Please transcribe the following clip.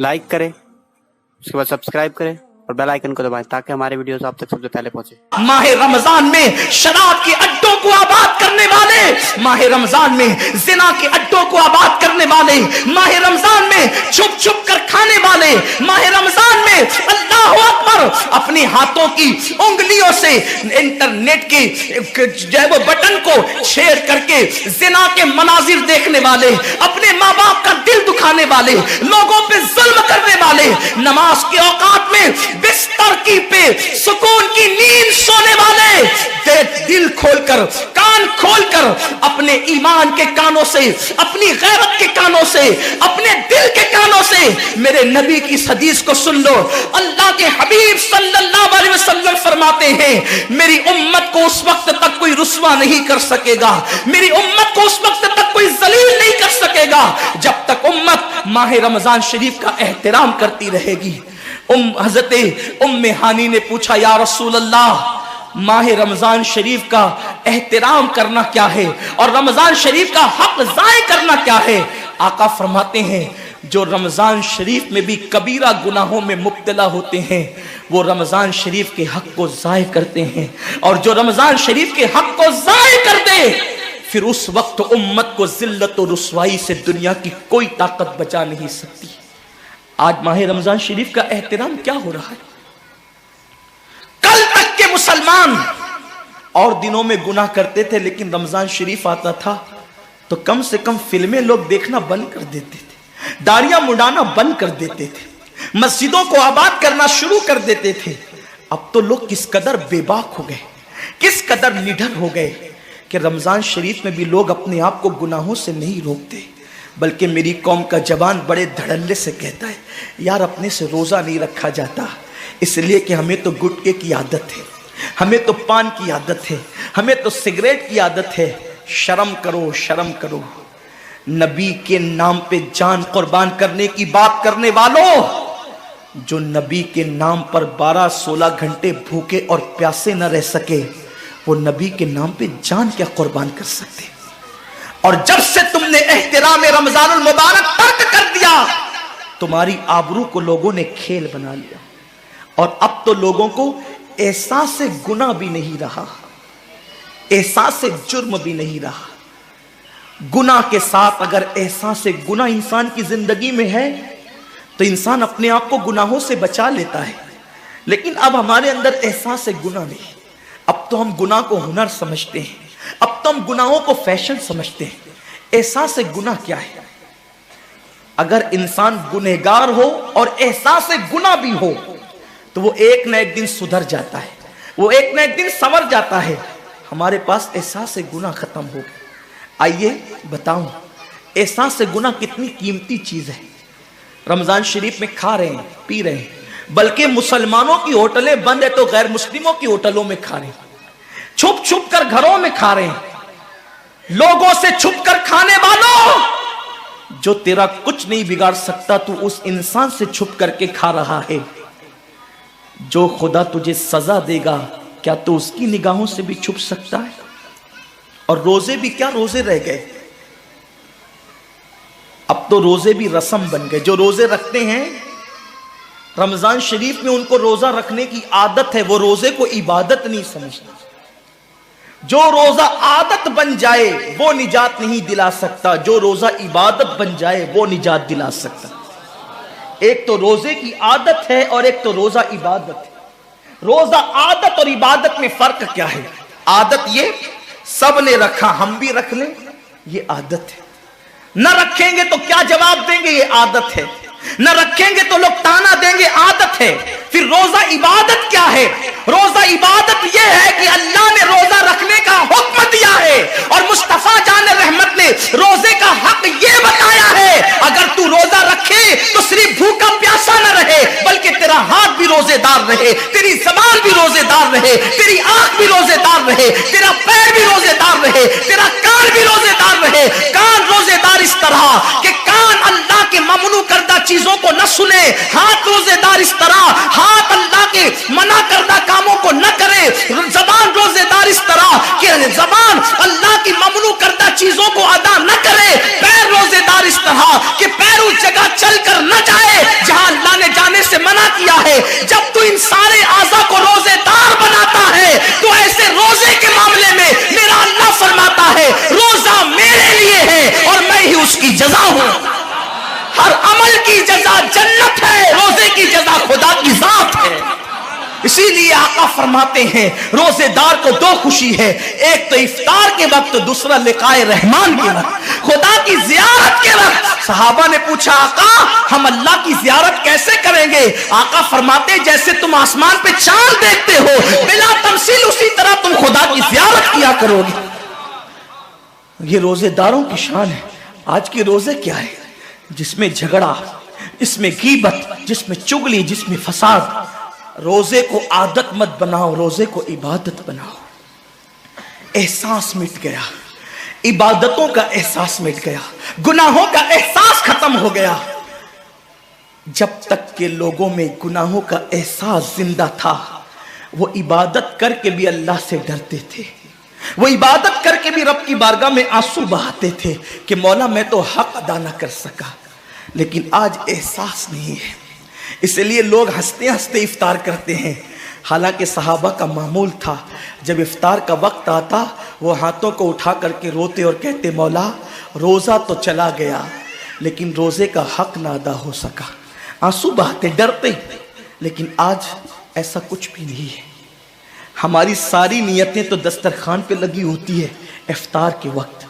Like करें, उसके बाद सब्सक्राइब करें और बेल आइकन को दबाएं ताकि हमारे वीडियोस आप तक सबसे पहले पहुंचे। माह रमजान में शराब के अड्डों को आबाद करने वाले, माह रमजान में जिना के अड्डों को आबाद करने वाले, माह रमजान में छुप छुप कर खाने वाले, माह रमजान में अल्लाह अकबर अपने हाथों की उंगलियों से इंटरनेट के जो है वो बटन को छेड़ करके जिना के मनाजिर देखने वाले, अपने माँ बाप का दिल दुखाने वाले, लोगों पे जुल्म करने वाले, नमाज के औकात में बिस्तर की पे सुकून की नींद सोने वाले, दिल खोलकर कान खोलकर अपने ईमान के कानों से, अपनी गैरत के कानों से, अपने दिल के कानों से मेरे नबी की इस हदीस को सुन लो। अल्लाह के हबीब सल्लल्लाहु अलैहि वसल्लम फरमाते हैं, मेरी उम्मत को उस वक्त तक कोई रुस्वा नहीं कर सकेगा, मेरी उम्मत को उस वक्त तक कोई जलील नहीं कर सकेगा जब तक उम्मत माह रमजान शरीफ का एहतराम करती रहेगी। हजरत उम्मे हानी ने पूछा, या रसूल अल्लाह, माह रमजान शरीफ का एहतराम करना क्या है और रमजान शरीफ का हक ज़ाय करना क्या है? आका फरमाते हैं, जो रमजान शरीफ में भी कबीरा गुनाहों में मुब्तला होते हैं वो रमजान शरीफ के हक को ज़ाय करते हैं, और जो रमजान शरीफ के हक को ज़ाय कर दे फिर उस वक्त उम्मत को जिल्लत और रुसवाई से दुनिया की कोई ताकत बचा नहीं सकती। आज माह रमजान शरीफ का एहतराम क्या हो रहा है? कल तक के मुसलमान और दिनों में गुनाह करते थे, लेकिन रमजान शरीफ आता था तो कम से कम फिल्में लोग देखना बंद कर देते थे, दाढ़ियां मुंडाना बंद कर देते थे, मस्जिदों को आबाद करना शुरू कर देते थे। अब तो लोग किस कदर बेबाक हो गए, किस कदर निडर हो गए कि रमजान शरीफ में भी लोग अपने आप को गुनाहों से नहीं रोकते, बल्कि मेरी कौम का जवान बड़े धड़ल्ले से कहता है, यार अपने से रोज़ा नहीं रखा जाता इसलिए कि हमें तो गुटखे की आदत है, हमें तो पान की आदत है, हमें तो सिगरेट की आदत है। शर्म करो, शर्म करो। नबी के नाम पे जान कुर्बान करने की बात करने वालों, जो नबी के नाम पर 12-16 घंटे भूखे और प्यासे न रह सके, वो नबी के नाम पे जान क्या कुर्बान कर सकते? और जब से तुमने एहतराम रमजानुल मुबारक तर्क कर दिया, तुम्हारी आबरू को लोगों ने खेल बना लिया, और अब तो लोगों को एहसास से गुनाह भी नहीं रहा, एहसास से जुर्म भी नहीं रहा। गुनाह के साथ अगर एहसास से गुनाह इंसान की जिंदगी में है तो इंसान अपने आप को गुनाहों से बचा लेता है, लेकिन अब हमारे अंदर एहसास से गुनाह नहीं। अब तो हम गुनाह को हुनर समझते हैं, अब तो हम गुनाहों को फैशन समझते हैं। एहसास से गुनाह क्या है? अगर इंसान गुनहगार हो और एहसास से गुनाह भी हो तो वो एक न एक दिन सुधर जाता है, वो एक न एक दिन संवर जाता है। हमारे पास एहसास से गुनाह खत्म हो गया। आइए बताऊं, एहसास से गुनाह कितनी कीमती चीज है। रमजान शरीफ में खा रहे हैं, पी रहे हैं, बल्कि मुसलमानों की होटलें बंद है तो गैर मुस्लिमों की होटलों में खा रहे हैं, छुप छुप कर घरों में खा रहे हैं। लोगों से छुप कर खाने वालों, जो तेरा कुछ नहीं बिगाड़ सकता तू उस इंसान से छुप करके खा रहा है। जो खुदा तुझे सजा देगा क्या तू उसकी निगाहों से भी छुप सकता है? और रोजे भी क्या रोजे रह गए, अब तो रोजे भी रस्म बन गए। जो रोजे रखते हैं रमजान शरीफ में, उनको रोजा रखने की आदत है, वो रोजे को इबादत नहीं समझते। जो रोजा आदत बन जाए वो निजात नहीं दिला सकता, जो रोजा इबादत बन जाए वो निजात दिला सकता। एक तो रोजे की आदत है और एक तो रोजा इबादत है। रोजा आदत और इबादत में फर्क क्या है? आदत ये सब ने रखा, हम भी रख लें, ये आदत है। न रखेंगे तो क्या जवाब देंगे, ये आदत है। न रखेंगे तो लोग ताना देंगे, आदत है। फिर रोजा इबादत क्या है? रोजा इबादत यह है कि अल्लाह ने रोजा रखने का हुक्म दिया है और मुस्तफा जान रहमत ने रोजे का हक ये बताया है, अगर तू रोजा रखे तो सिर्फ भूखा प्यासा न रहे, बल्कि तेरा हाथ भी रोजेदार रहे, तेरी जबान भी रोजेदार रहे, तेरी आंख भी रोजेदार रहे, तेरा पैर भी रोजेदार रहे, तेरा कान भी रोजेदार रहे। कान रोजेदार इस तरह कि कान अल्लाह के ममनू करदा चीजों को न सुने, हाथ रोजेदार इस तरह हाथ अल्लाह के मना करदा कामों को न करे, जबान रोजेदार इस तरह कि जबान अल्लाह की ममनू करदा चीजों को अदा न करे, पैर रोजेदार इस तरह कि पैर उस जगह चलकर न जाए کی جزا جنت ہے، روزے کی جزا خدا کی ذات ہے۔ اسی لیے آقا فرماتے ہیں روزے دار کو دو خوشی ہے، ایک تو افطار کے وقت، دوسرا لقائے رحمان کے وقت، خدا کی زیارت کے وقت۔ صحابہ نے پوچھا آقا ہم اللہ کی زیارت کیسے کریں گے؟ آقا فرماتے جیسے تم آسمان پہ چاند دیکھتے ہو بلا تمثیل، اسی طرح تم خدا کی زیارت کیا کرو گے۔ یہ روزے داروں کی شان ہے۔ آج کے روزے کیا ہے؟ جس میں جھگڑا، جس میں غیبت، جس میں چغلی، جس میں فساد۔ روزے کو عادت مت بناؤ، روزے کو عبادت بناؤ۔ احساس مٹ گیا، عبادتوں کا احساس مٹ گیا، گناہوں کا احساس ختم ہو گیا۔ جب تک کہ لوگوں میں گناہوں کا احساس زندہ تھا وہ عبادت کر کے بھی اللہ سے ڈرتے تھے، وہ عبادت کر کے بھی رب کی بارگاہ میں آنسو بہاتے تھے کہ مولا میں تو حق ادا نہ کر سکا۔ لیکن آج احساس نہیں ہے، اس لیے لوگ ہنستے ہنستے افطار کرتے ہیں۔ حالانکہ صحابہ کا معمول تھا جب افطار کا وقت آتا وہ ہاتھوں کو اٹھا کر کے روتے اور کہتے مولا روزہ تو چلا گیا لیکن روزے کا حق نہ ادا ہو سکا، آنسو بہاتے، ڈرتے۔ لیکن آج ایسا کچھ بھی نہیں ہے۔ ہماری ساری نیتیں تو دسترخوان پہ لگی ہوتی ہے افطار کے وقت،